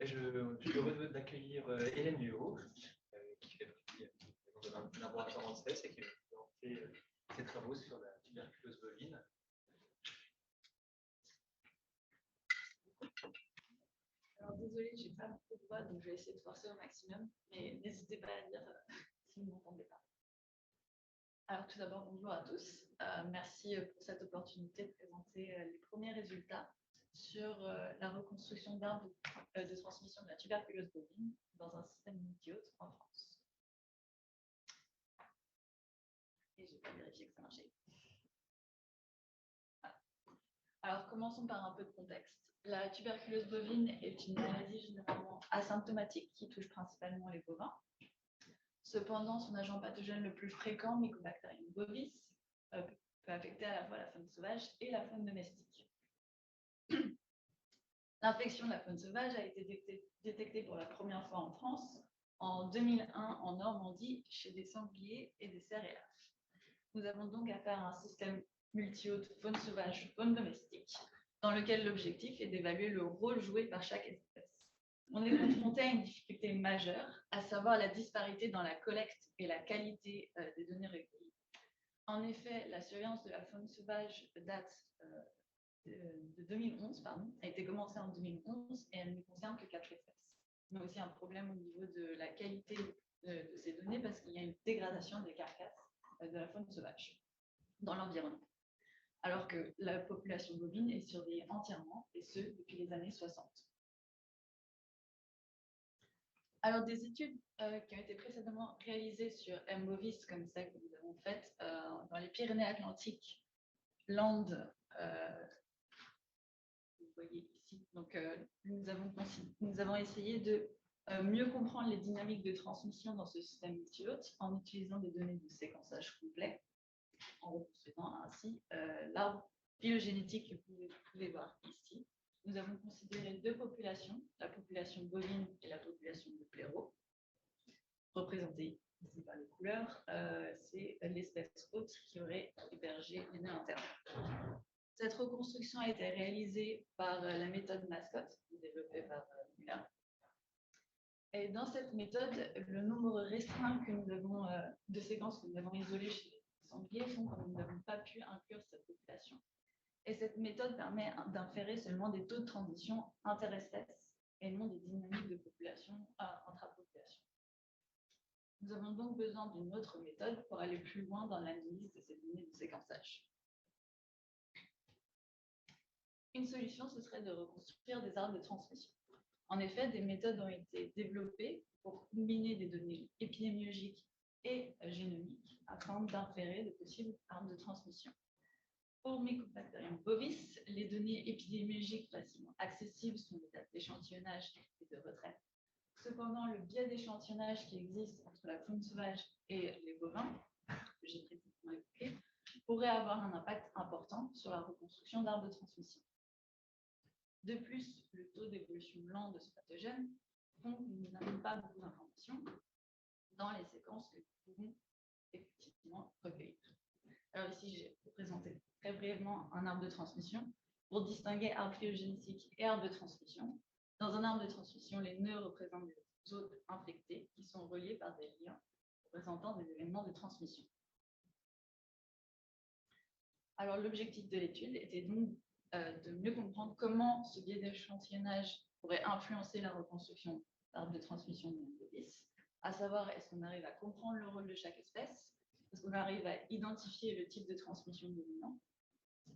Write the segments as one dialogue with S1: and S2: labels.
S1: Je suis heureux d'accueillir Hélène Duhaut, qui fait partie de laboratoire ANSES et qui a fait ses travaux sur la tuberculose bovine.
S2: Alors désolée, j'ai pas beaucoup de voix, donc je vais essayer de forcer au maximum, mais n'hésitez pas à dire si vous ne m'entendez pas. Alors tout d'abord, bonjour à tous. Merci pour cette opportunité de présenter les premiers résultats sur la reconstruction d'arbres de transmission de la tuberculose bovine dans un système multihôte en France. Et je vais pas vérifier que ça marchait. Voilà. Alors commençons par un peu de contexte. La tuberculose bovine est une maladie généralement asymptomatique qui touche principalement les bovins. Cependant, son agent pathogène le plus fréquent, Mycobacterium bovis, peut affecter à la fois la faune sauvage et la faune domestique. L'infection de la faune sauvage a été détectée pour la première fois en France en 2001 en Normandie chez des sangliers et des cerfs et lâches. Nous avons donc affaire à un système multihôte faune sauvage, faune domestique, dans lequel l'objectif est d'évaluer le rôle joué par chaque espèce. On est confronté à une difficulté majeure, à savoir la disparité dans la collecte et la qualité des données recueillies. En effet, la surveillance de la faune sauvage date de 2011, a été commencée en 2011 et elle ne concerne que 4 espèces. On a aussi un problème au niveau de la qualité de ces données parce qu'il y a une dégradation des carcasses de la faune sauvage dans l'environnement, alors que la population bovine est surveillée entièrement, et ce, depuis les années 60. Alors, des études qui ont été précédemment réalisées sur M. bovis, comme celle que nous avons faite dans les Pyrénées-Atlantiques, Landes, vous voyez ici. Donc, nous avons essayé de mieux comprendre les dynamiques de transmission dans ce système multihôte en utilisant des données de séquençage complet, en reconstruisant ainsi l'arbre phylogénétique que vous pouvez voir ici. Nous avons considéré deux populations, la population bovine et la population de blaireaux, représentées ici par les couleurs. C'est l'espèce hôte qui aurait hébergé les nœuds internes. Cette reconstruction a été réalisée par la méthode MASCOT, développée par Muller. Et dans cette méthode, le nombre restreint que nous avons, de séquences que nous avons isolées chez les sangliers font que nous n'avons pas pu inclure cette population. Et cette méthode permet d'inférer seulement des taux de transition interespèces et non des dynamiques de population intrapopulation. Nous avons donc besoin d'une autre méthode pour aller plus loin dans l'analyse de ces données de séquençage. Une solution, ce serait de reconstruire des arbres de transmission. En effet, des méthodes ont été développées pour combiner des données épidémiologiques et génomiques afin d'inférer de possibles arbres de transmission. Pour Mycobacterium bovis, les données épidémiologiques facilement accessibles sont les dates d'échantillonnage et de retraite. Cependant, le biais d'échantillonnage qui existe entre la faune sauvage et les bovins, que j'ai précédemment évoqué, pourrait avoir un impact important sur la reconstruction d'arbres de transmission. De plus, le taux d'évolution lent de ce pathogène font que nous n'avons pas beaucoup d'informations dans les séquences que nous pouvons effectivement recueillir. Alors ici, j'ai présenté très brièvement un arbre de transmission pour distinguer arbre phylogénétique et arbre de transmission. Dans un arbre de transmission, les nœuds représentent des hôtes infectés qui sont reliés par des liens représentant des événements de transmission. Alors l'objectif de l'étude était donc de mieux comprendre comment ce biais d'échantillonnage pourrait influencer la reconstruction d'arbres de transmission de bovis, à savoir est-ce qu'on arrive à comprendre le rôle de chaque espèce, est-ce qu'on arrive à identifier le type de transmission dominant,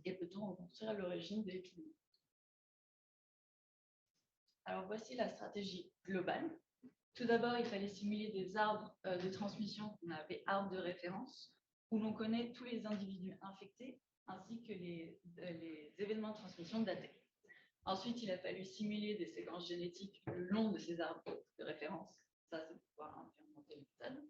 S2: et peut-on reconstruire l'origine de l'épidémie. Alors voici la stratégie globale. Tout d'abord, il fallait simuler des arbres de transmission qu'on appelle arbres de référence, où l'on connaît tous les individus infectés ainsi que les événements de transmission datés. Ensuite, il a fallu simuler des séquences génétiques le long de ces arbres de référence. Ça, c'est pour pouvoir implémenter les méthodes.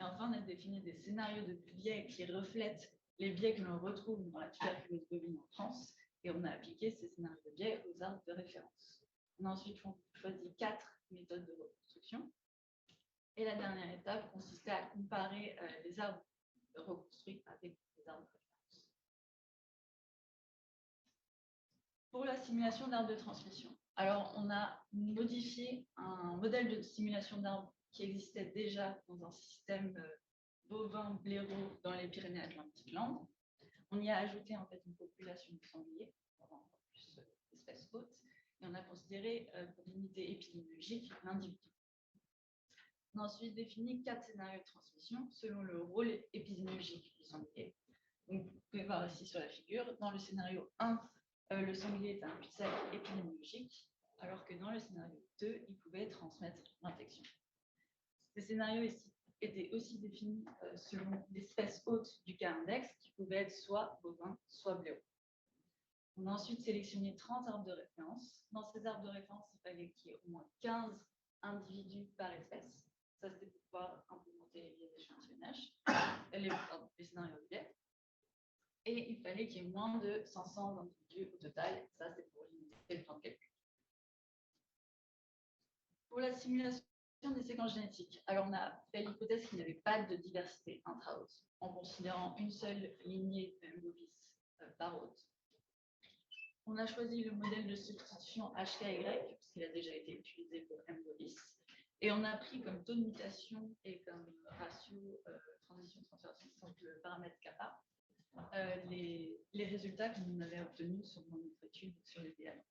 S2: Et enfin, on a défini des scénarios de biais qui reflètent les biais que l'on retrouve dans la tuberculose bovine en France, et on a appliqué ces scénarios de biais aux arbres de référence. On a ensuite choisi 4 méthodes de reconstruction. Et la dernière étape consistait à comparer les arbres reconstruits avec les arbres de référence. Pour la simulation d'arbres de transmission, Alors, on a modifié un modèle de simulation d'arbres qui existait déjà dans un système bovin blaireau dans les Pyrénées-Atlantiques Landes. On y a ajouté en fait une population de sangliers, pour avoir encore plus d'espèces hautes, et on a considéré pour l'unité épidémiologique l'individu. On a ensuite défini 4 scénarios de transmission selon le rôle épidémiologique du sanglier. Donc, vous pouvez voir ici sur la figure, dans le scénario 1, le sanglier est un pucelet épidémiologique, alors que dans le scénario 2, il pouvait transmettre l'infection. Ces scénarios ici étaient aussi définis selon l'espèce hôte du cas index, qui pouvait être soit bovin, soit blaireau. On a ensuite sélectionné 30 arbres de référence. Dans ces arbres de référence, il fallait qu'il y ait au moins 15 individus par espèce. Ça, c'était pour pouvoir implémenter les biais d'échantillonnage, les scénarios de biais. Et il fallait qu'il y ait moins de 500 individus au total. Ça, c'est pour limiter le temps de calcul. Pour la simulation des séquences génétiques, alors on a fait l'hypothèse qu'il n'y avait pas de diversité intra-hôte, en considérant une seule lignée de bovis par hôte. On a choisi le modèle de substitution HKY, puisqu'il a déjà été utilisé pour M bovis. Et on a pris comme taux de mutation et comme ratio transition-transformation, donc le paramètre kappa, les résultats que nous avait obtenus sur notre étude sur les DNA.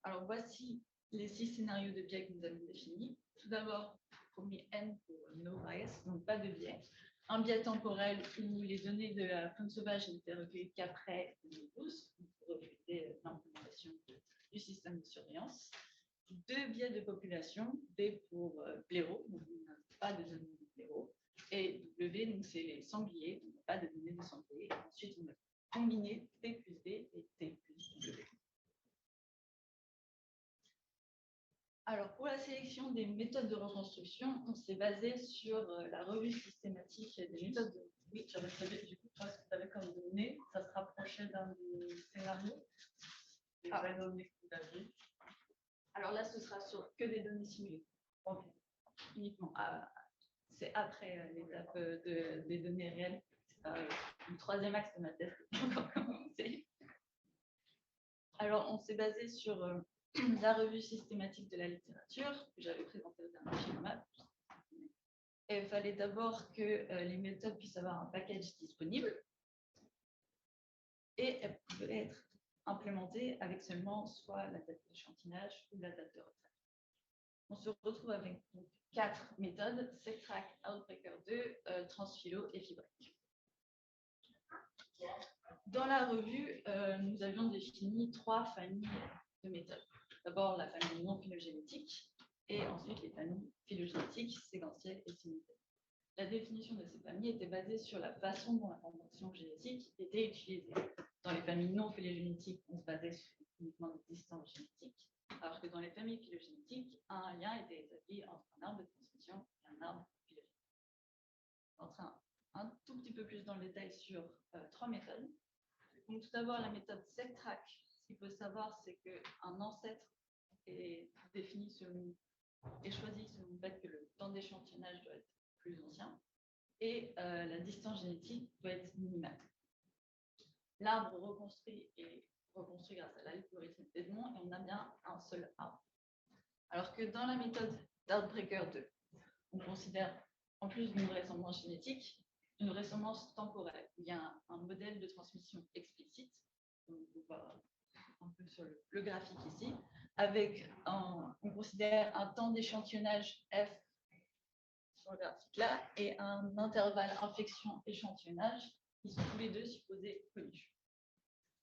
S2: Alors voici les 6 scénarios de biais que nous avons définis. Tout d'abord, premier N pour no bias, donc pas de biais. Un biais temporel où les données de la faune sauvage n'étaient recueillies qu'après 2012, pour refléter l'implémentation du système de surveillance. 2 biais de population, B pour blaireau, donc on n'a pas de données de blaireau, et W, donc c'est les sangliers, on n'a pas de données de sangliers. Ensuite, on a combiné T plus B et T plus W. Alors, pour la sélection des méthodes de reconstruction, on s'est basé sur la revue systématique des méthodes de... Oui, j'avais prévu, du coup, toi, ce que tu avais comme données, ça se rapprochait d'un des scénarios. Les vraies données que vous aviez. Alors là, ce sera sur que des données simulées. Okay. Uniquement. C'est après l'étape des données réelles. Le troisième axe de ma thèse qui a encore commencé. Alors, on s'est basé sur la revue systématique de la littérature que j'avais présentée au dernier schéma. Et il fallait d'abord que les méthodes puissent avoir un package disponible et elles pouvaient être implémentées avec seulement soit la date d'échantillonnage ou la date de retrait. On se retrouve avec donc 4 méthodes, SecTrack, Outbreaker 2, Transphilo et Fibrec. Dans la revue, nous avions défini 3 familles de méthodes. D'abord la famille non phylogénétique et ensuite les familles phylogénétiques, séquentielles et simultanées. La définition de ces familles était basée sur la façon dont l'information génétique était utilisée. Dans les familles non phylogénétiques, on se basait sur uniquement des distances génétiques, alors que dans les familles phylogénétiques, un lien était établi entre un arbre de transmission et un arbre phylogénétique. On va entrer un tout petit peu plus dans le détail sur 3 méthodes. Donc, tout d'abord, la méthode SecTrack. Ce qu'il faut savoir, c'est qu'un ancêtre est défini selon, est choisi selon le fait que le temps d'échantillonnage doit être plus ancien et la distance génétique doit être minimale. L'arbre reconstruit grâce à l'algorithme Edmond et on a bien un seul arbre. Alors que dans la méthode d'Outbreaker 2, on considère, en plus d'une ressemblance génétique, une ressemblance temporelle. Il y a un modèle de transmission explicite, on peut voir un peu sur le graphique ici, avec on considère un temps d'échantillonnage F sur le graphique là et un intervalle infection-échantillonnage qui sont tous les deux supposés connus.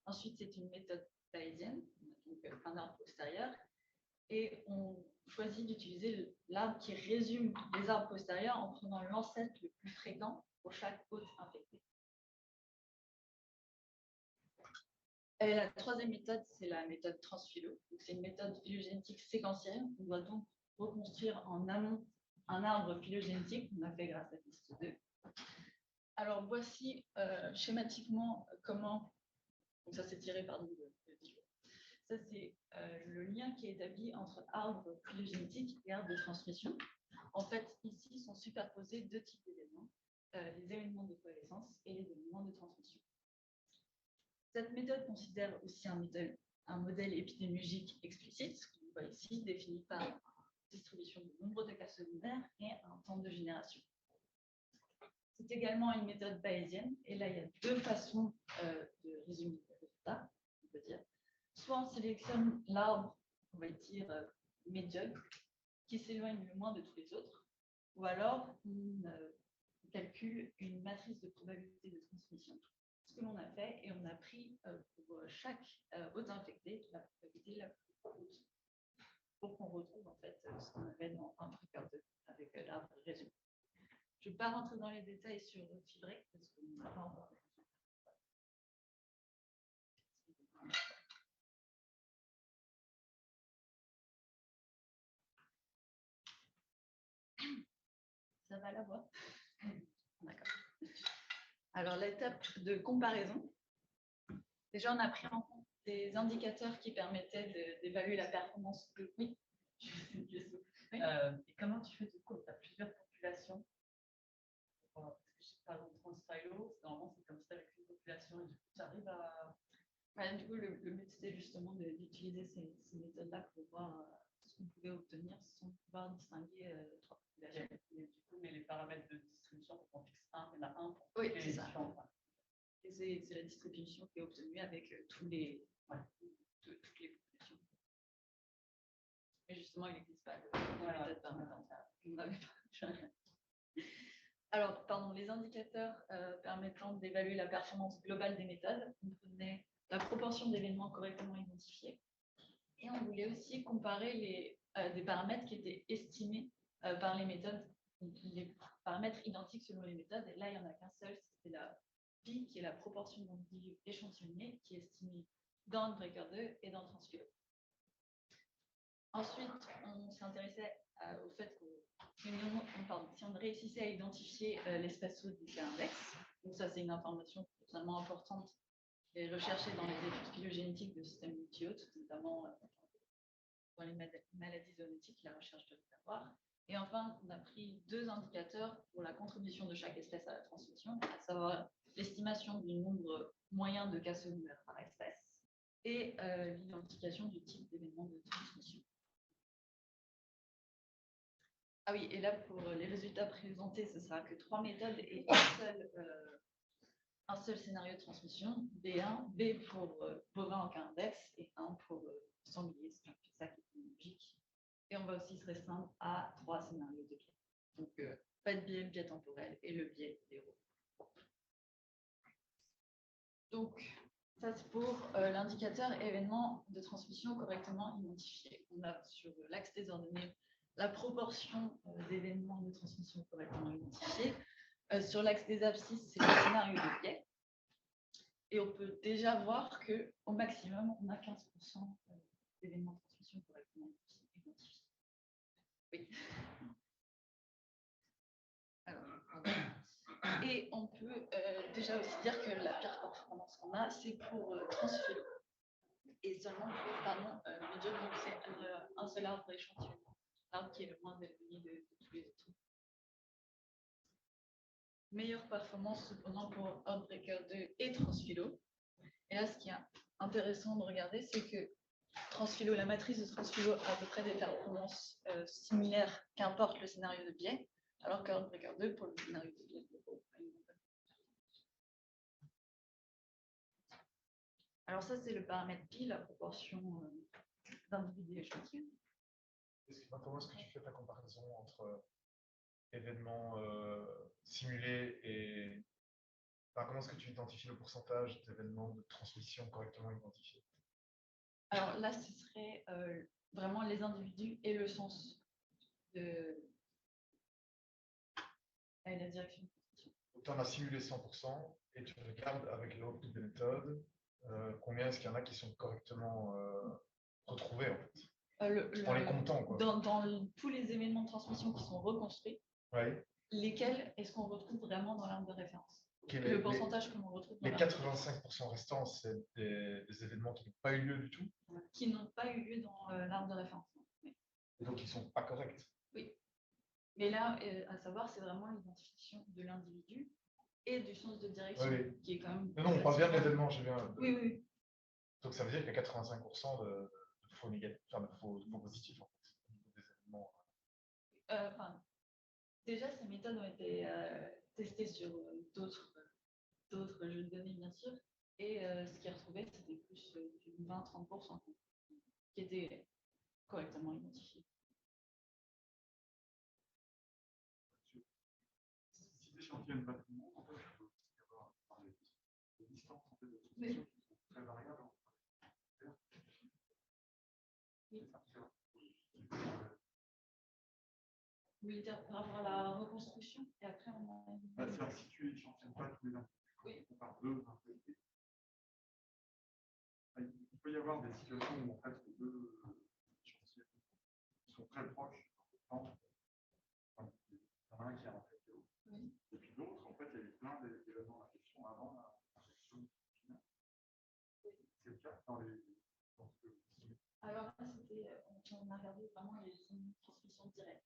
S2: Ensuite, c'est une méthode bayésienne, donc un arbre postérieur, et on choisit d'utiliser l'arbre qui résume les arbres postérieurs en prenant l'ancêtre le plus fréquent pour chaque hôte infecté. Et la troisième méthode, c'est la méthode transphilo. C'est une méthode phylogénétique séquentielle. On doit donc reconstruire en amont un arbre phylogénétique qu'on a fait grâce à liste 2. Alors voici schématiquement comment, donc ça c'est tiré pardon de vidéo. Ça c'est le lien qui est établi entre arbre phylogénétique et arbre de transmission. En fait, ici sont superposés 2 types d'événements, les événements de coalescence et les événements de transmission. Cette méthode considère aussi un un modèle épidémiologique explicite, qu'on voit ici, défini par une distribution du nombre de cas secondaires et un temps de génération. C'est également une méthode bayésienne, et là, il y a deux façons de résumer les résultats, on peut dire. Soit on sélectionne l'arbre, on va dire médiocre, qui s'éloigne le moins de tous les autres, ou alors on calcule une matrice de probabilité de transmission. Ce que l'on a fait, et on a pris pour chaque hôte infecté la probabilité la plus haute, pour qu'on retrouve en fait ce qu'on avait dans un tracker 2 avec l'arbre résumé. Je ne vais pas rentrer dans les détails sur Fibrec parce qu'on n'a pas encore. Ça va la voix? D'accord. Alors, l'étape de comparaison. Déjà, on a pris en compte des indicateurs qui permettaient d'évaluer la performance de. Oui.
S3: Et comment tu fais du coup? Tu as plusieurs populations. Parce que je sais pas, dans Transphilo, normalement, c'est comme ça avec une population et du coup, tu arrives à.
S2: Ouais, du coup, le but, c'était justement d'utiliser ces méthodes-là pour voir ce qu'on pouvait obtenir sans pouvoir distinguer trois populations.
S3: Et du coup, mais les paramètres de distribution, on fixe un, il y en a un pour
S2: oui,
S3: les différents.
S2: Et c'est la distribution qui est obtenue avec toutes les populations. Mais justement, il n'existe pas de méthode permettant ça. Alors, pardon, les indicateurs permettant d'évaluer la performance globale des méthodes, on prenait la proportion d'événements correctement identifiés. Et on voulait aussi comparer des paramètres qui étaient estimés par les méthodes, les paramètres identiques selon les méthodes. Et là, il n'y en a qu'un seul, c'était la pi, qui est la proportion d'individus échantillonnés, qui est estimée dans Unbreaker 2 et dans Transphilo. Ensuite, on s'intéressait au fait que si on réussissait à identifier l'espèce hôte du cas index, donc ça c'est une information totalement importante et recherchée dans les études phylogénétiques de systèmes multi-hôtes, notamment dans les maladies zoonotiques, la recherche doit le savoir. Et enfin, on a pris deux indicateurs pour la contribution de chaque espèce à la transmission, à savoir l'estimation du nombre moyen de cas secondaires par espèce et l'identification du type d'événement de transmission. Ah oui, et là, pour les résultats présentés, ce sera que 3 méthodes et un seul scénario de transmission, B1, B pour bovin en cas index et 1 pour sanglier, c'est ça qui est logique. Et on va aussi se restreindre à 3 scénarios de biais. Donc, pas de biais temporel et le biais zéro. Donc, ça c'est pour l'indicateur événement de transmission correctement identifié. On a sur l'axe des ordonnées la proportion d'événements de transmission correctement identifiés. Sur l'axe des abscisses, c'est le scénario de biais. Et on peut déjà voir qu'au maximum, on a 15% d'événements de transmission correctement identifiés. Oui. Alors, et on peut déjà aussi dire que la pire performance qu'on a, c'est pour Transphilo. Et seulement pour, pardon, médium, donc c'est un seul arbre échantillon. L'arbre qui est le moins éloigné de tous les autres. Meilleure performance cependant pour Outbreaker 2 et Transphilo. Et là, ce qui est intéressant de regarder, c'est que Transphilo, la matrice de Transphilo a à peu près des performances similaires, qu'importe le scénario de biais, alors que Outbreaker 2, pour le scénario de biais, alors ça, c'est le paramètre pi, la proportion d'individus échantillonnés.
S4: Comment est-ce que tu fais ta comparaison entre événements simulés et... Enfin, comment est-ce que tu identifies le pourcentage d'événements de transmission correctement identifiés?
S2: Alors là, ce serait vraiment les individus et le sens de la direction de transmission.
S4: Donc, tu en as simulé 100% et tu regardes avec l'autre type de méthode combien est-ce qu'il y en a qui sont correctement retrouvés en fait. En les comptant, quoi.
S2: Dans tous les événements de transmission qui sont reconstruits, lesquels est-ce qu'on retrouve vraiment dans l'arbre de référence? Le pourcentage que l'on retrouve dans
S4: les 85% restants, c'est des événements qui n'ont pas eu lieu du tout?
S2: Qui n'ont pas eu lieu dans l'arbre de référence. Oui.
S4: Et donc, ils ne sont pas corrects?
S2: Oui. Mais là, à savoir, c'est vraiment l'identification de l'individu et du sens de direction, qui est quand même...
S4: Non, on parle bien de l'événement, j'ai bien...
S2: Oui.
S4: Donc ça veut dire qu'il y a 85% de faux négatifs, enfin de faux positifs en fait, au niveau des événements.
S2: Enfin, déjà, ces méthodes ont été testées sur d'autres jeux de données, bien sûr. Et ce qui est retrouvé, c'était plus du 20-30% qui était correctement identifié.
S5: Si t'échantillonnes pas tout le monde, en fait, il peut y avoir des distances en fait, de
S2: Oui.
S5: transmission qui sont très variables.
S2: Oui. Vous voulez dire par rapport à la reconstruction et après on a...
S5: C'est-à-dire que si tu échantillonnes pas tous les individus,
S2: Oui.
S5: on parle deux individus, il peut y avoir des situations où en fait les deux échantillons sont très proches. Enfin, il y en a un qui a un fait l'autre.
S2: Oui.
S5: Et puis d'autres, en fait, il y a eu plein d'événements d'infection avant l'infection finale. C'est le cas dans les.
S2: Alors là, c'était, on a regardé vraiment les transmissions directes.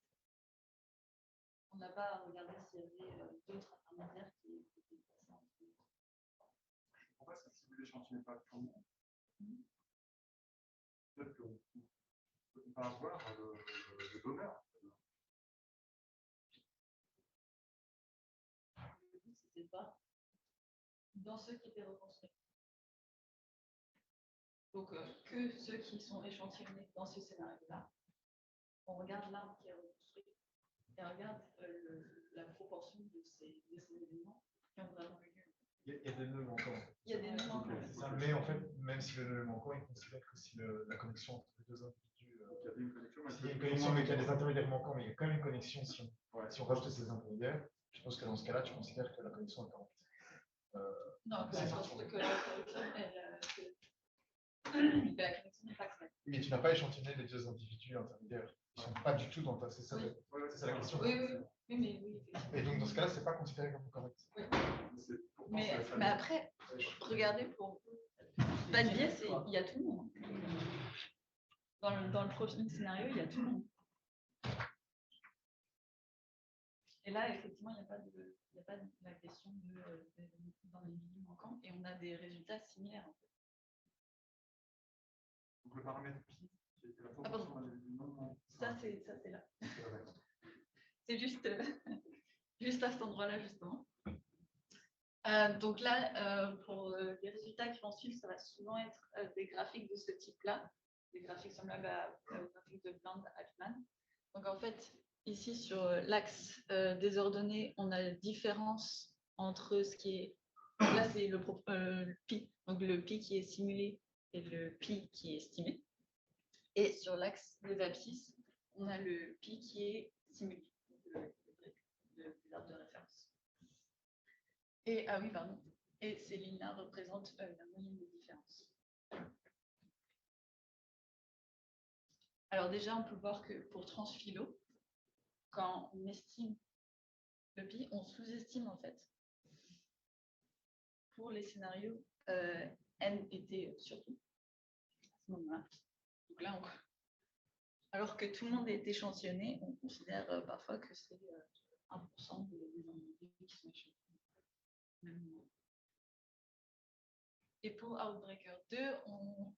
S2: On n'a pas regardé s'il y avait d'autres intermédiaires qui étaient passés entre eux.
S5: Je comprends pas si vous n'échantillonnez pas tout le monde. Peut-être qu'on peut pas avoir le donneur.
S2: C'était pas dans ceux qui étaient reconstruits. Donc, que ceux qui sont échantillonnés dans ce scénario-là, on regarde l'arbre qui est reconstruit et on regarde la proportion de ces événements qui ont vraiment eu lieu.
S4: Il y a des nœuds manquants.
S2: Il y a des nœuds manquants.
S4: C'est ça, mais en fait, même si le nœud est manquant, il considère que si la connexion entre les deux individus.
S5: Il y a une connexion,
S4: S'il y a une connexion, mais qu'il y a des intermédiaires manquants, mais il y a quand même une connexion si on rajoute ces intermédiaires, je pense que dans ce cas-là, tu considères que la connexion est correcte.
S2: Non,
S4: c'est
S2: je
S4: ça.
S2: pense que la connexion, que la connexion n'est pas correcte.
S4: Mais tu n'as pas échantillonné les deux individus intermédiaires. Ils ne sont pas du tout dans ta. C'est ça,
S2: Oui.
S4: c'est ça la question.
S2: Oui, mais oui, effectivement.
S4: Et donc, dans ce cas-là, ce n'est pas considéré comme correct.
S2: Oui. Mais après, regardez, pour pas de biais, il y a tout le monde. Dans le prochain scénario, il y a tout le monde. Et là, effectivement, il n'y a pas de la question dans les milieux manquants et on a des résultats similaires. En fait.
S5: Donc le paramètre pi, qui était la proportion d'individus non manquants.
S2: Ça, c'est là. C'est juste à cet endroit-là, justement. Donc là, pour les résultats qui vont suivre, ça va souvent être des graphiques de ce type-là, des graphiques semblables aux graphiques de Bland-Altman. Donc en fait, ici sur l'axe des ordonnées, on a la différence entre ce qui est... Là, c'est le pi, donc le pi qui est simulé et le pi qui est estimé. Et sur l'axe des abscisses, on a le pi qui est simulé, l'arbre de référence. Et, ah oui, pardon. Et ces lignes-là représentent la moyenne des différences. Alors déjà, on peut voir que pour Transphilo, quand on estime le pi, on sous-estime en fait. Pour les scénarios, n était surtout à ce moment-là. Donc là, alors que tout le monde est échantillonné, on considère parfois que c'est 1% des individus qui sont échantillonnés. Et pour Outbreaker 2, on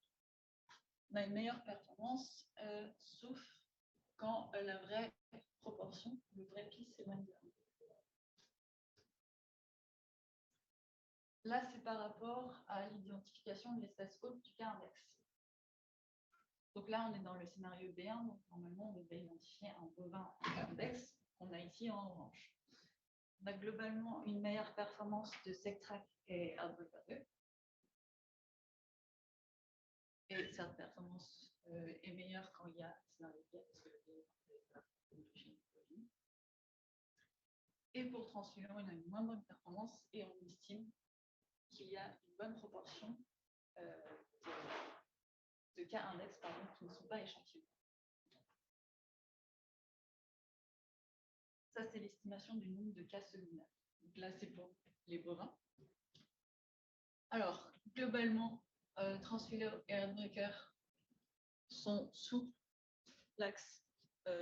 S2: a une meilleure performance, sauf quand la vraie proportion, le vrai pi, c'est moins de 1. Là, c'est par rapport à l'identification de l'espace haute du K-index. Donc là, on est dans le scénario B1, donc normalement, on devait identifier un bovin K-index qu'on a ici en orange. On a globalement une meilleure performance de SecTrack et Outbreaker 2. Et cette performance est meilleure quand il y a un scénario B, parce que le B est d'origine. Et pour Transphilo, on a une moins bonne performance et on estime qu'il y a une bonne proportion de cas index qui ne sont pas échantillonnés. Ça, c'est l'estimation du nombre de cas secondaires. Donc là, c'est pour les bovins. Alors, globalement, Transphilo et Outbreaker sont sous l'axe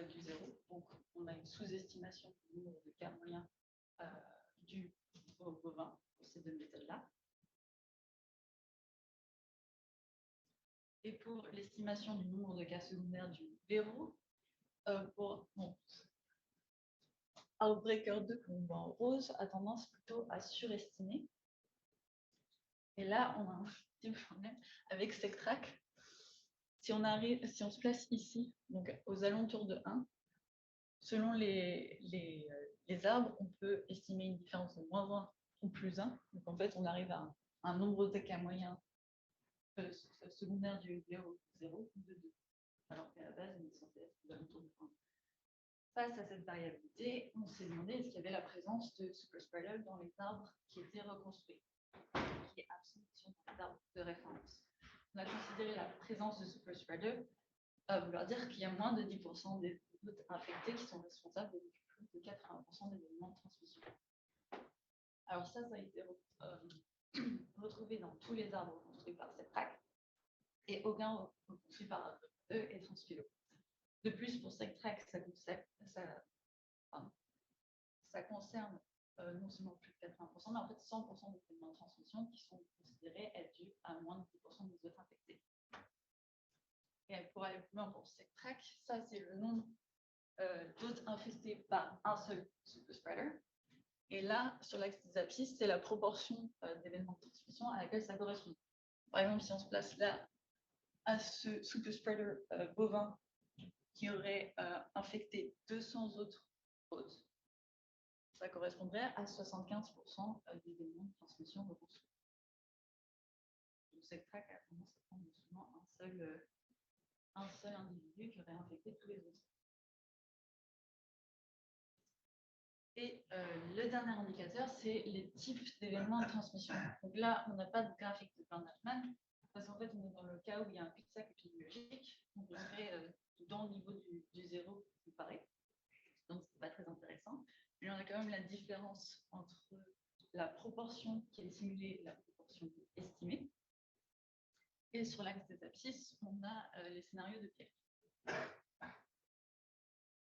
S2: du 0. Donc, on a une sous-estimation du nombre de cas moyens dus aux bovins pour ces deux méthodes-là. pour l'estimation du nombre de cas secondaires du verrou, Outbreaker 2, que l'on voit en rose, a tendance plutôt à surestimer. Et là, on a un petit problème avec SecTrack. Si on se place ici, donc aux alentours de 1, selon les arbres, on peut estimer une différence de -1 ou +1. Donc en fait, on arrive à un nombre de cas moyen secondaire du verrou 0 ou de 2. Alors qu'à la base, on est censé être aux alentours de 1. Face à cette variabilité, on s'est demandé est-ce qu'il y avait la présence de superspreader dans les arbres qui étaient reconstruits, qui est absente sur les arbres de référence. On a considéré la présence de superspreader vouloir dire qu'il y a moins de 10% des hôtes infectés qui sont responsables de plus de 80% des événements de transmission. Alors ça a été retrouvé dans tous les arbres reconstruits par SecTrack et aucun reconstruit par eux et Transphilo. De plus, pour SecTrack, ça concerne non seulement plus de 80%, mais en fait 100% des événements de transmission qui sont considérés être dus à moins de 10% des hôtes infectés. Et pour aller plus loin pour SecTrack, ça c'est le nombre d'hôtes infectés par un seul superspreader. Et là, sur l'axe des abscisses, c'est la proportion d'événements de transmission à laquelle ça correspond. Par exemple, si on se place là à ce superspreader bovin qui aurait infecté 200 autres hôtes, ça correspondrait à 75% des événements de transmission reconstruits. Donc SecTrack a tendance à prendre souvent un seul individu qui aurait infecté tous les autres. Et le dernier indicateur, c'est les types d'événements de transmission. Donc là, on n'a pas de graphique de Bernard-Mann, parce qu'en fait, on est dans le cas où il y a un cul-de-sac épidémiologique, donc on serait dans le niveau du zéro, il paraît. Donc, ce n'est pas très intéressant. Mais on a quand même la différence entre la proportion qui est simulée et la proportion estimée. Et sur l'axe des abscisses, on a les scénarios de Pierre.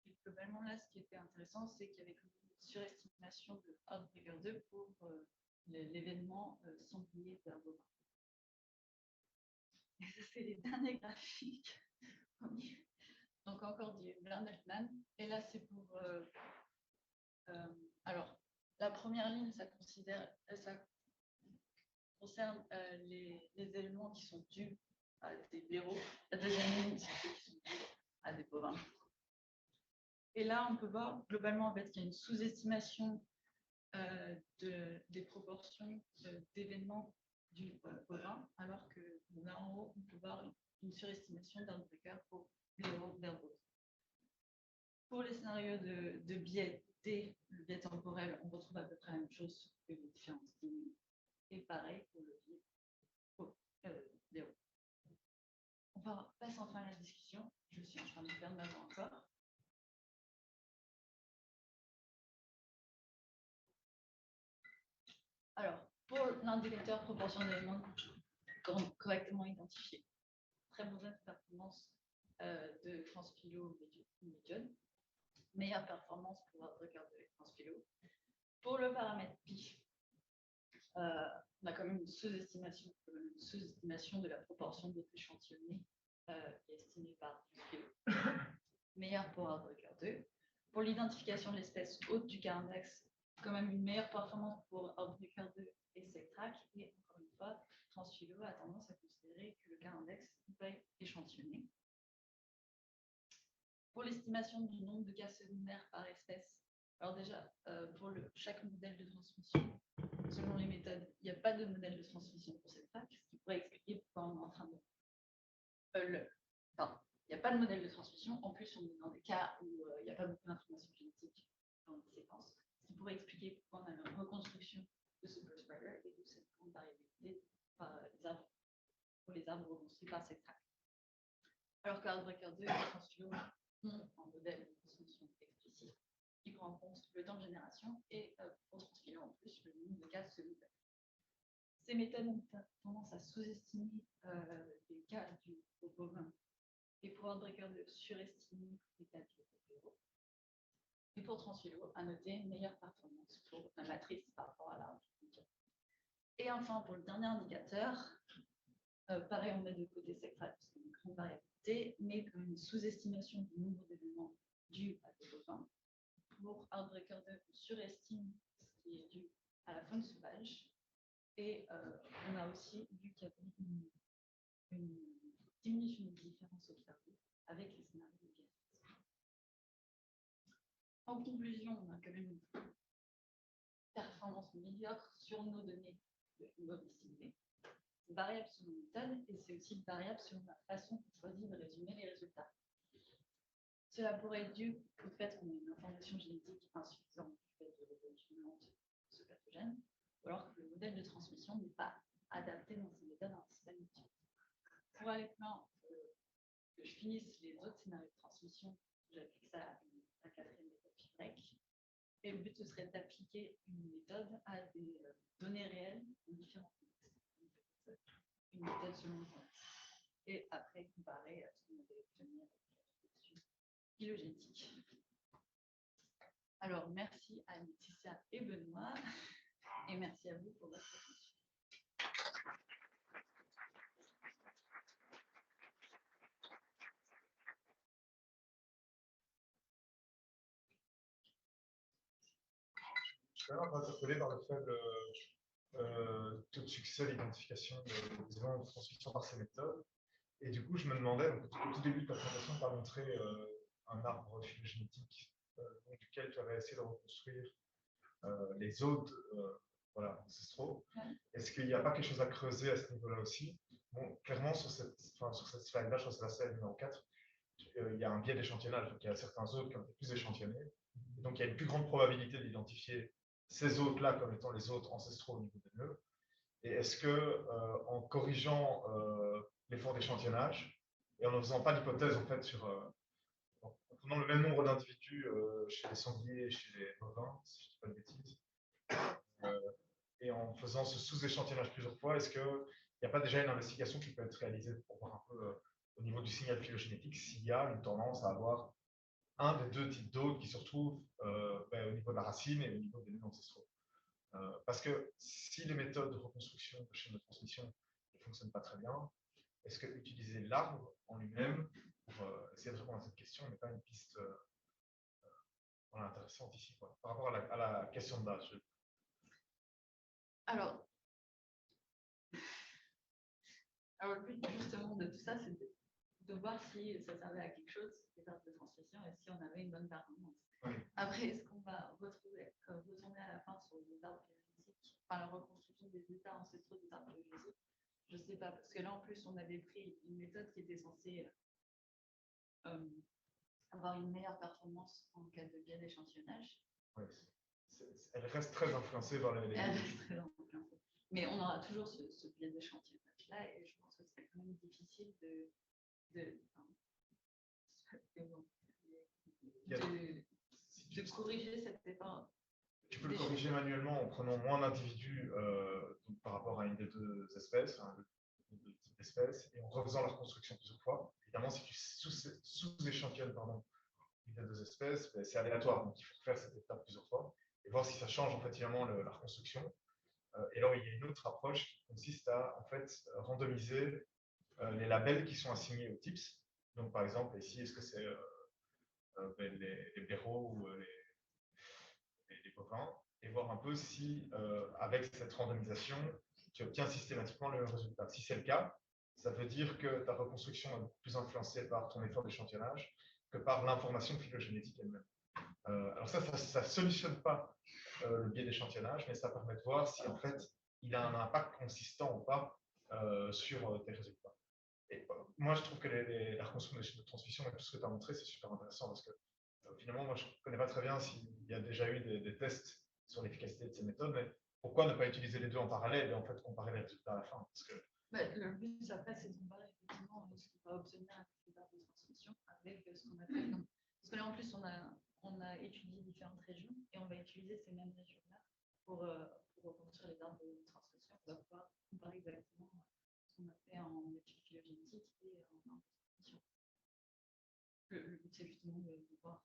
S2: Et globalement, là, ce qui était intéressant, c'est qu'il y avait une surestimation de Outbreaker 2 pour l'événement sanglier d'Herbovin. Et ça, c'est les derniers graphiques. Donc, encore du Bernard-Mann. Et là, c'est pour. Alors, la première ligne, ça concerne les éléments qui sont dus à des blaireaux. La deuxième ligne, c'est ceux qui sont dus à des bovins. Et là, on peut voir globalement en fait, qu'il y a une sous-estimation des proportions d'événements du bovin, alors que là en haut, on peut voir une surestimation d'Outbreaker pour blaireaux verbaux. Pour les scénarios de biais D, le biais temporel, on retrouve à peu près la même chose que les différentes lignes. Et pareil pour le biais blaireau. On passe enfin à la discussion. Je suis en train de perdre ma voix encore. Alors, pour l'indicateur proportion d'éléments correctement identifiés, très mauvaise performance de Transphilo médiane, meilleure performance pour Outbreaker de Transphilo. Pour le paramètre pi, on a quand même une sous-estimation de la proportion des échantillonnés qui est estimée par Transphilo. Meilleure pour Outbreaker 2. Pour l'identification de l'espèce haute du K-index, quand même une meilleure performance pour Outbreaker 2 et SecTrack. Et encore une fois, Transphilo a tendance à considérer que le K-index peut être échantillonné. Pour l'estimation du nombre de cas secondaires par espèce, alors déjà, pour chaque modèle de transmission, selon les méthodes, il n'y a pas de modèle de transmission pour SecTrack, ce qui pourrait expliquer pourquoi on est en train de... il n'y a pas de modèle de transmission. En plus, on est dans des cas où il n'y a pas beaucoup d'informations génétiques dans les séquences, ce qui pourrait expliquer pourquoi on a une reconstruction de superspreader et de cette grande variabilité pour les arbres reconstruits par SecTrack. Alors qu'Outbreaker 2 et Transphilo ont un modèle de transmission explicite qui prend en compte le temps de génération et pour Transphilo en plus le nombre de cas secondaires. Ces méthodes ont tendance à sous-estimer les cas du bovin et pour Outbreaker de surestimer les cas du blaireau. Et pour Transphilo, à noter une meilleure performance pour la matrice par rapport à l'arbre. Et enfin, pour le dernier indicateur, pareil, on met de côté SecTrack parce qu'on grande variabilité, mais comme une sous-estimation du nombre d'événements dus à des bovins. Pour Outbreaker 2, on surestime ce qui est dû à la faune sauvage. Et on a aussi vu qu'il y avait une diminution des différences observées avec les scénarios de guerre. En conclusion, on a quand même une performance médiocre sur nos données de mobilité. C'est variable selon la méthode et c'est aussi variable selon la façon qu'on choisit de résumer les résultats. Cela pourrait être dû au fait qu'on ait une information génétique insuffisante du fait de l'évolution lente de ce pathogène, ou alors que le modèle de transmission n'est pas adapté dans ses méthodes à un système multiple. Pour aller plus loin, que je finisse les autres scénarios de transmission, j'applique ça à la quatrième méthode FIBREC. Et le but, ce serait d'appliquer une méthode à des données réelles en différents contextes. Une méthode selon le contexte. Et après, comparer à ce qu'on avait obtenu avec la phylogénétique. Alors, merci à Laetitia et Benoît. Et merci à vous pour votre attention.
S4: Je suis quand même un peu interpellé par le faible taux de succès d'identification des événements de transmission par ces méthodes. Et du coup, je me demandais, donc, au tout début de ta présentation, tu as montré un arbre phylogénétique duquel tu avais essayé de reconstruire les autres voilà, ancestraux. Est-ce qu'il n'y a pas quelque chose à creuser à ce niveau-là aussi? Bon, clairement, sur cette slide-là, je crois que c'est la slide numéro 4, il y a un biais d'échantillonnage. Donc, il y a certains autres qui ont été plus échantillonnés. Et donc, il y a une plus grande probabilité d'identifier ces autres-là comme étant les autres ancestraux au niveau des nœuds. Et est-ce que, en corrigeant l'effort d'échantillonnage et en ne faisant pas d'hypothèse en fait sur en prenant le même nombre d'individus chez les sangliers et chez les bovins, si je ne dis pas de bêtises, et en faisant ce sous-échantillonnage plusieurs fois, est-ce qu'il n'y a pas déjà une investigation qui peut être réalisée pour voir un peu au niveau du signal phylogénétique s'il y a une tendance à avoir un des deux types d'hôtes qui se retrouvent au niveau de la racine et au niveau des nœuds ancestraux? Parce que si les méthodes de reconstruction de chaîne de transmission ne fonctionnent pas très bien, est-ce que utiliser l'arbre en lui-même pour essayer de répondre à cette question n'est pas une piste voilà, intéressante ici, quoi, par rapport à la question de base?
S2: Alors, le but justement de tout ça, c'est de voir si ça servait à quelque chose, les arbres de transmission, et si on avait une bonne performance.
S4: Oui.
S2: Après, est-ce qu'on va retourner à la fin sur les arbres phylogénétiques, enfin la reconstruction des états ancestraux des arbres phylogénétiques? Je ne sais pas, parce que là, en plus, on avait pris une méthode qui était censée avoir une meilleure performance en cas de biais d'échantillonnage.
S4: Oui, elle reste très influencée par les...
S2: Elle reste très influencée. Mais on aura toujours ce biais d'échantillonnage-là, et je pense que c'est quand même difficile de corriger cet effort.
S4: Tu peux le corriger manuellement en prenant moins d'individus par rapport à une des deux espèces, deux types d'espèces, et en refaisant la reconstruction plusieurs fois. Évidemment, si tu sous-échantillonnes une des deux espèces, ben, c'est aléatoire, donc il faut faire cette étape plusieurs fois et voir si ça change en fait finalement la reconstruction. Et alors, il y a une autre approche qui consiste à en fait randomiser les labels qui sont assignés aux TIPS. Donc, par exemple, ici, est-ce que c'est ben, les blaireaux ou les bovins, et voir un peu si, avec cette randomisation, tu obtiens systématiquement le même résultat. Si c'est le cas, ça veut dire que ta reconstruction est plus influencée par ton effort d'échantillonnage que par l'information phylogénétique elle-même. Alors ça ne solutionne pas le biais d'échantillonnage, mais ça permet de voir si en fait il a un impact consistant ou pas sur tes résultats. Et moi, je trouve que la reconstruction de transmission et tout ce que tu as montré, c'est super intéressant parce que finalement, moi, je ne connais pas très bien s'il y a déjà eu des tests sur l'efficacité de ces méthodes, mais pourquoi ne pas utiliser les deux en parallèle et en fait comparer les résultats à la fin? Parce que...
S2: le but, après, c'est de comparer effectivement ce qu'on va obtenir avec les arbres de transmission avec ce qu'on a fait. Donc, parce que là, en plus, on a étudié différentes régions et on va utiliser ces mêmes régions-là pour reconstruire les arbres de transmission. On va pouvoir comparer exactement ce qu'on a fait en études phylogénétiques et en transmission. Le but, c'est justement de voir.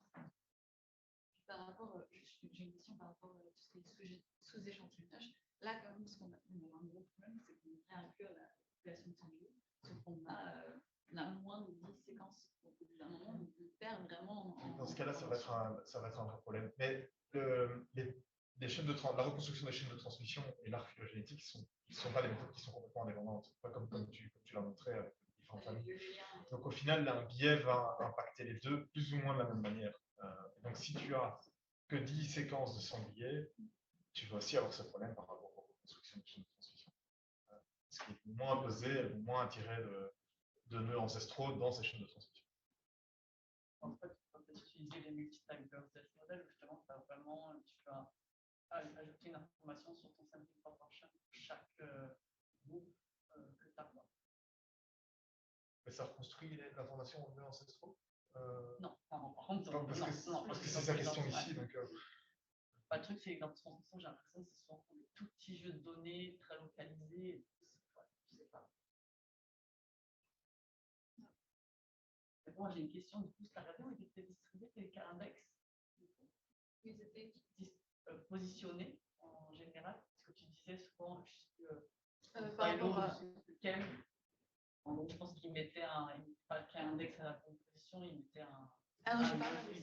S2: Par rapport, j'ai une question par rapport à tout ce qui est sous-échantillonnage. Là, quand même, ce qu'on a un gros problème, c'est qu'on aimerait inclure la population de sangliers, sauf qu'on a on a moins de 10 séquences. Donc, au bout d'un moment, on perd vraiment
S4: Dans ce cas-là, ça va être un vrai problème. Mais les chaînes la reconstruction des chaînes de transmission et l'art phylogénétique ne sont pas des méthodes qui sont complètement indépendantes, pas comme tu l'as montré avec différentes familles. Donc au final, un biais va impacter les deux plus ou moins de la même manière. Donc si tu as que 10 séquences de sanglier, tu vas aussi avoir ce problème par rapport aux reconstructions de chaînes de transmission. Ce qui est moins pesé, moins attiré de nœuds ancestraux dans ces chaînes de transmission.
S3: En fait, tu peux peut-être utiliser les multitype birth test model, justement, tu peux ajouter une information sur ton sampling proportion pour chaque groupe que tu as.
S4: Mais ça reconstruit l'information en nœuds ancestraux
S3: Non, par contre,
S4: parce que c'est sa question ici. Donc,
S3: le truc, c'est que dans transmission, j'ai l'impression que c'est souvent pour des tout petits jeux de données très localisés. Je sais pas. Moi, j'ai une question, du coup, tu as regardé où étaient distribués tes cas index?
S2: Oui, c'était
S3: positionnés en général, parce que tu disais souvent,
S2: par rapport à...
S3: lequel, en gros, je pense qu'il mettait pas qu'un index à la bonne position, il mettait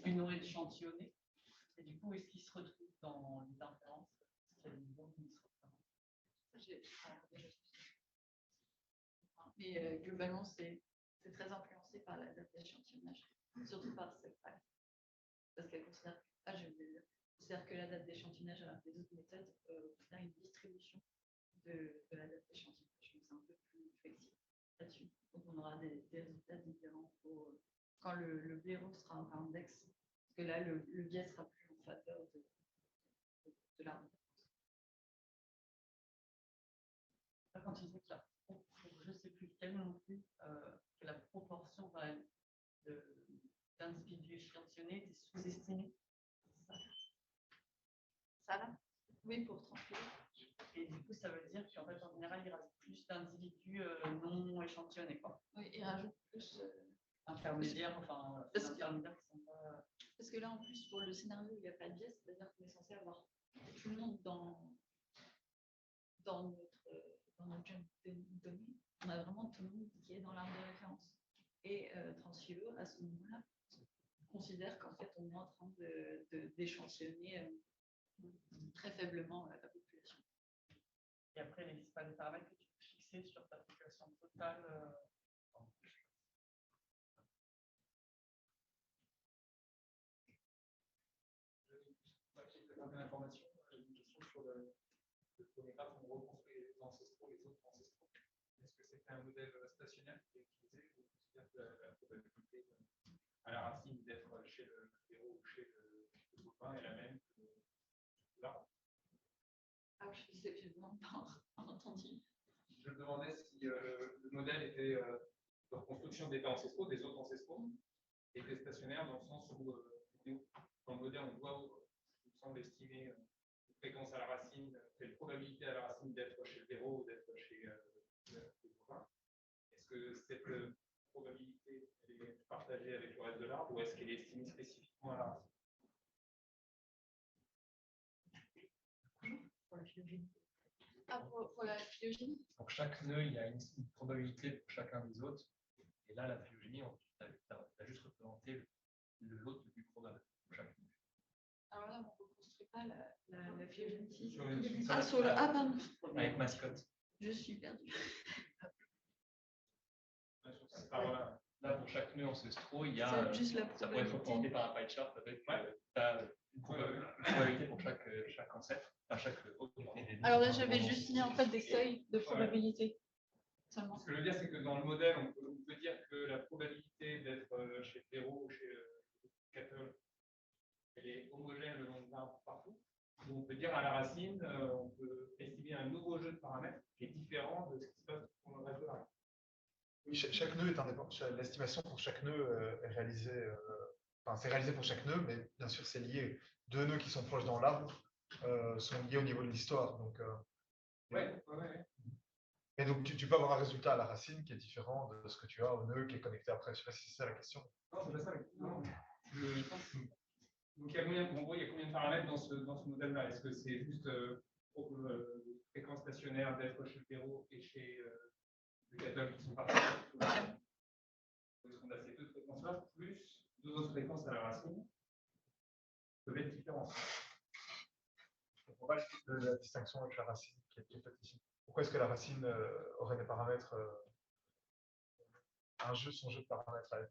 S3: une eau échantillonnée. Et du coup, est-ce qu'il se retrouve dans les inférences? Est-ce qu'il y a des niveaux qui se retrouvent?
S2: Mais globalement, c'est très influencé par la date d'échantillonnage, surtout par cette faille. Parce qu'elle considère, considère que la date d'échantillonnage, alors que les autres méthodes considèrent une distribution de la date d'échantillonnage. Donc c'est un peu plus flexible là-dessus. Donc on aura des résultats différents quand le blaireau sera un index, parce que là, le biais sera plus en faveur de l'arbre.
S3: Quand tu dis que je ne sais plus quel non plus, que la proportion d'individus échantillonnés était sous-estimée.
S2: Ça là? Oui, pour transférer.
S3: Et du coup, ça veut dire qu'en fait, en général, il rajoute plus d'individus non échantillonnés, quoi.
S2: Oui, il rajoute plus
S3: intermédiaires, enfin, intermédiaires qui sont pas.
S2: Parce que là, en plus, pour le scénario où il n'y a pas de biais, c'est-à-dire qu'on est censé avoir tout le monde dans notre jump de données. On a vraiment tout le monde qui est dans l'arbre de référence. Et Transphilo, à ce moment-là, considère qu'en fait, on est en train d'échantillonner très faiblement la population.
S3: Et après, il n'existe pas de paramètres que tu peux fixer sur ta population totale.
S1: Information, j'ai une question sur le premier graphe, on reconstruit les ancestraux, les autres ancestraux. Est-ce que c'est un modèle stationnaire qui est utilisé ou considère que la probabilité à la racine d'être chez le héros ou chez le copain est la même que là?
S2: Ah, je ne sais pas entendu.
S1: Je me demandais si le modèle était de reconstruction d'états ancestraux, des autres ancestraux, était stationnaire dans le sens où dans le modèle, on doit semble estimer une fréquence à la racine, quelle probabilité à la racine d'être chez le héros ou d'être chez le copain. Est-ce que cette probabilité est partagée avec le reste de l'arbre ou est-ce qu'elle est estimée spécifiquement à la racine?
S2: Pour la phylogénie. Ah, pour la phylogénie.
S1: Pour chaque nœud, il y a une probabilité pour chacun des autres. Et là, la phylogénie, tu as juste représenté l'autre le plus probable pour chaque nœud.
S2: Alors là, on ne reconstruit pas la phylogénie.
S1: Pardon. Avec mascotte.
S2: Je suis perdue.
S1: Là, pour chaque nœud ancestraux, il y a. Ça pourrait être représenté par un pie chart avec une probabilité pour chaque ancêtre, enfin chaque autre.
S2: Alors là, j'avais juste mis en fait des seuils de probabilité. Seulement.
S1: Ce que je veux dire, c'est que dans le modèle, on peut dire que la probabilité d'être chez le héros ou chez le cattle, elle est homogène le long de l'arbre partout. Donc on peut dire à la racine, on peut estimer un nouveau jeu de paramètres qui est différent de ce qui se passe pour le reste de l'arbre.
S4: Oui, chaque nœud est indépendant. L'estimation pour chaque nœud est réalisée. Enfin, c'est réalisé pour chaque nœud, mais bien sûr, c'est lié. Deux nœuds qui sont proches dans l'arbre sont liés au niveau de l'histoire. Donc,
S1: ouais.
S4: Et donc, tu peux avoir un résultat à la racine qui est différent de ce que tu as au nœud qui est connecté après. Je ne sais pas si c'est ça la question.
S1: Non, c'est pas ça. Non. Donc, il y a combien de paramètres dans ce modèle-là? Est-ce que c'est juste fréquence stationnaire d'être chez le héros et chez le catalogue qui sont partis? correspondent à ces deux fréquences-là, plus deux autres fréquences à la racine, peuvent être différentes.
S4: Je comprends pas la distinction avec la racine qui est faite ici. Pourquoi est-ce que la racine aurait des paramètres, son jeu de paramètres à elle?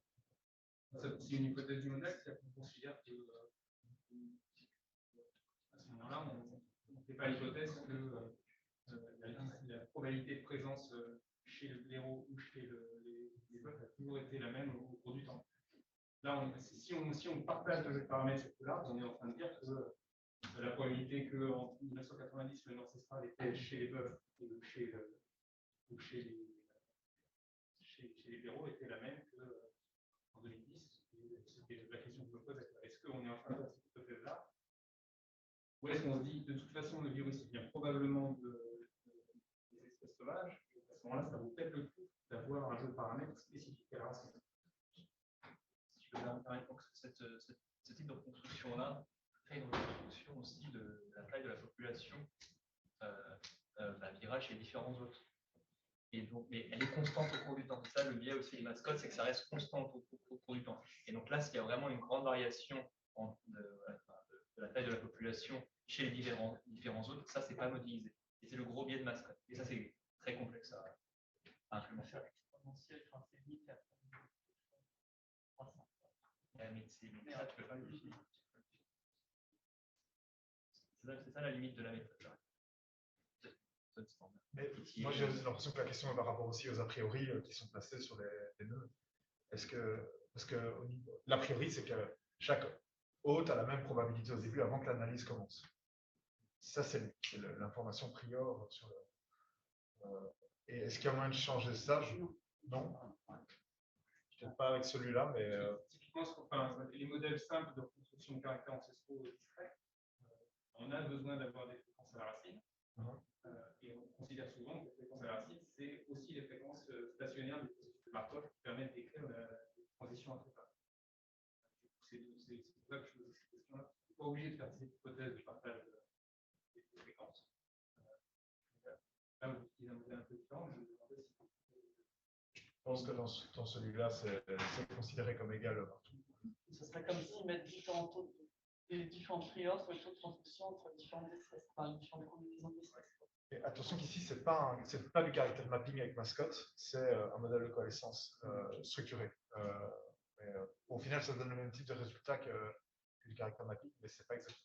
S1: C'est une hypothèse du modèle, c'est-à-dire qu'on considère que à ce moment-là, on ne fait pas l'hypothèse que la probabilité de présence chez le blaireau ou chez les bœufs a toujours été la même au cours du temps. Là, si on partage le jeu de paramètres sur ce là, on est en train de dire que la probabilité qu'en 1990, le ancestral était chez les bœufs ou chez les blaireaux était la même qu'en 2010. C'était la question que je me pose, est-ce qu'on est en train de faire cette hypothèse-là? Ou est-ce qu'on se dit, de toute façon, le virus vient probablement des espèces sauvages, et à ce moment-là, ça vaut peut-être le coup d'avoir un jeu de paramètres spécifique à la race.
S6: Si je peux me permettre, donc ce type de reconstruction-là fait une reconstruction aussi de la taille de la population virale chez les différents autres. Et donc, mais elle est constante au cours du temps. C'est ça le biais aussi des mascottes, c'est que ça reste constant au cours du temps. Et donc là, s'il y a vraiment une grande variation de la taille de la population chez les différents autres, ça, c'est pas modélisé. Et c'est le gros biais de mascotte. Et ça, c'est très complexe à implémenter. Mais tu peux pas modifier. C'est ça la limite de la méthode.
S4: Mais moi, j'ai l'impression que la question est par rapport aussi aux a priori qui sont placés sur les nœuds. Parce que l'a priori, c'est que chaque hôte a la même probabilité au début avant que l'analyse commence. Ça, c'est l'information prior sur le. Et est-ce qu'il y a moyen de changer ça? Non. Peut-être pas avec celui-là, mais.
S1: Typiquement, les modèles simples de reconstruction de caractères ancestraux discrets, on a besoin d'avoir des fréquences à la racine. Et on considère souvent que les fréquences à la racine, c'est aussi les fréquences stationnaires des processus de Markov qui permettent d'écrire la transition entre phases. C'est pour ça que je pose cette question-là. On n'est pas obligé de faire cette hypothèse de partage des fréquences. Là, vous utilisez un modèle un peu différent, je me demandais si.
S4: Je pense que dans celui-là, c'est considéré comme égal partout.
S3: Ce serait comme s'ils mettent différents taux et différentes priors sur le taux de transmission entre différentes espèces, enfin différentes combinaisons d'espèces.
S4: Et attention qu'ici, c'est pas du caractère mapping avec mascotte, c'est un modèle de coalescence structuré. Au final, ça donne le même type de résultat que du caractère mapping, mais c'est pas exactement.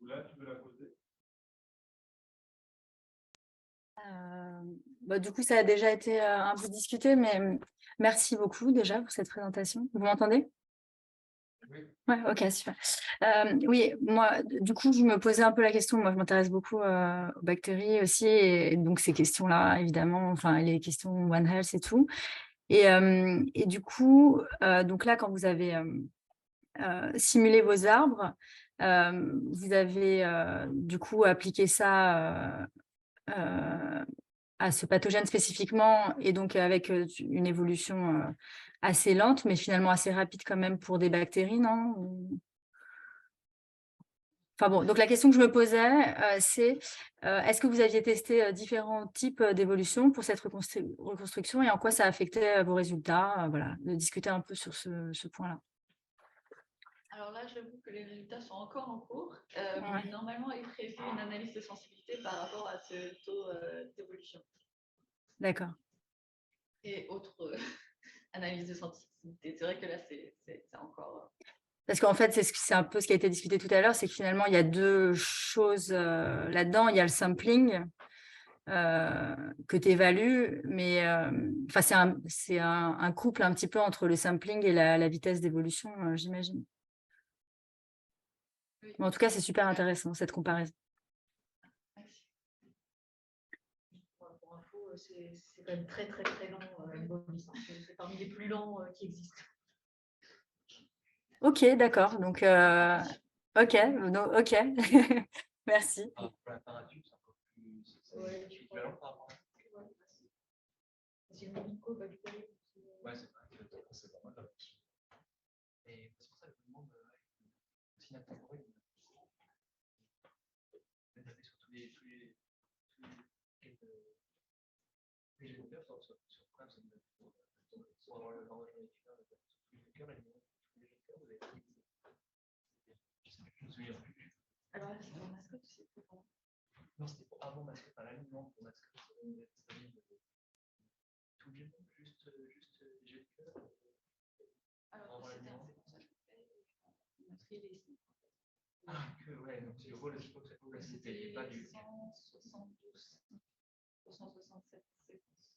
S1: Là, tu veux la poser?
S7: Du coup, ça a déjà été un peu discuté, mais merci beaucoup déjà pour cette présentation. Vous m'entendez?
S1: Oui.
S7: Ouais, ok, super. Oui, moi, du coup, je me posais un peu la question. Moi, je m'intéresse beaucoup aux bactéries aussi, et donc ces questions-là, évidemment, enfin, les questions One Health et tout. Et du coup, donc là, quand vous avez simulé vos arbres, vous avez du coup appliqué ça à ce pathogène spécifiquement, et donc avec une évolution assez lente, mais finalement assez rapide quand même pour des bactéries, non? Enfin bon, donc la question que je me posais, c'est est-ce que vous aviez testé différents types d'évolution pour cette reconstruction, et en quoi ça affectait vos résultats? Voilà, de discuter un peu sur ce point-là.
S2: Alors là, j'avoue que les résultats sont encore en cours.
S7: Ouais.
S2: Normalement, il est prévu une analyse de sensibilité par rapport à ce taux d'évolution.
S7: D'accord.
S2: Et autre analyse de sensibilité. C'est vrai que là, c'est encore.
S7: Parce qu'en fait, c'est un peu ce qui a été discuté tout à l'heure, c'est que finalement, il y a deux choses là-dedans. Il y a le sampling que tu évalues, mais c'est un couple un petit peu entre le sampling et la vitesse d'évolution, j'imagine.
S2: Oui.
S7: Mais en tout cas, c'est super intéressant, cette comparaison.
S2: Merci. Pour info, c'est quand même très, très, très long. C'est parmi les plus lents qui existent.
S7: Ok, d'accord. Donc, ok. Merci.
S6: Pour la paratube, c'est encore plus équivalent par rapport à.
S2: C'est une micro-bactérie.
S6: Ouais, c'est vrai que
S4: C'est pas mal.
S6: et c'est pour ça que je me demande aussi Nathan Corée, il a tapé sur tous les géniteurs sur quoi ça me pour avoir le langage moléculaire sur tous les cœurs et tous les géniteurs, vous avez fait je me souviens plus.
S2: Alors là, c'est pour mascotte ou c'est pour...
S6: Non, c'était pour avant mascotte, à l'aliment pour mascotte, tout le monde, juste géniteur.
S2: Alors, c'est pour ça que je fais. On a pris les...
S6: Ah, que ouais, donc le rôle, je pense que c'était pas du.
S2: 172, 167 séquences.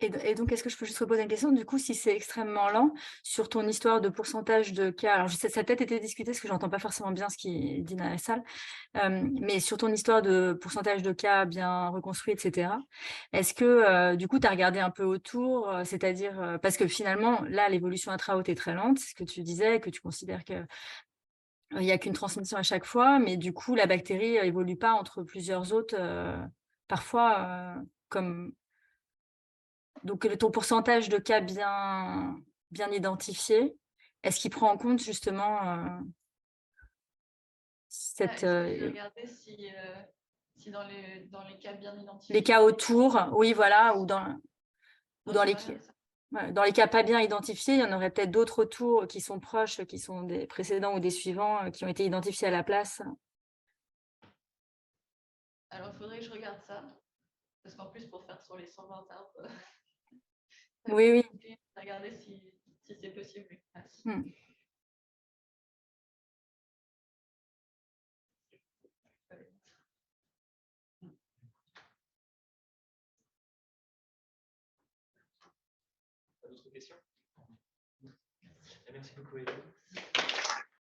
S7: Et donc, est-ce que je peux juste reposer une question? Du coup, si c'est extrêmement lent, sur ton histoire de pourcentage de cas, alors ça a peut-être été discuté parce que j'entends pas forcément bien ce qui dit dans la salle, mais sur ton histoire de pourcentage de cas bien reconstruits, etc., est-ce que du coup, tu as regardé un peu autour, c'est-à-dire, parce que finalement, là, l'évolution intra-haute est très lente, c'est ce que tu disais, que tu considères que il n'y a qu'une transmission à chaque fois, mais du coup, la bactérie évolue pas entre plusieurs hôtes, parfois, comme... Donc, ton pourcentage de cas bien identifiés, est-ce qu'il prend en compte justement cette,
S2: Je vais regarder si dans les cas bien identifiés...
S7: les cas autour, oui, voilà, ou dans les cas pas bien identifiés, il y en aurait peut-être d'autres autour qui sont proches, qui sont des précédents ou des suivants, qui ont été identifiés à la place.
S2: Alors, il faudrait que je regarde ça, parce qu'en plus, pour faire sur les 120 arbres,
S7: oui.
S2: Regarder si c'est possible.
S6: D'autres questions? Merci beaucoup, Hélène.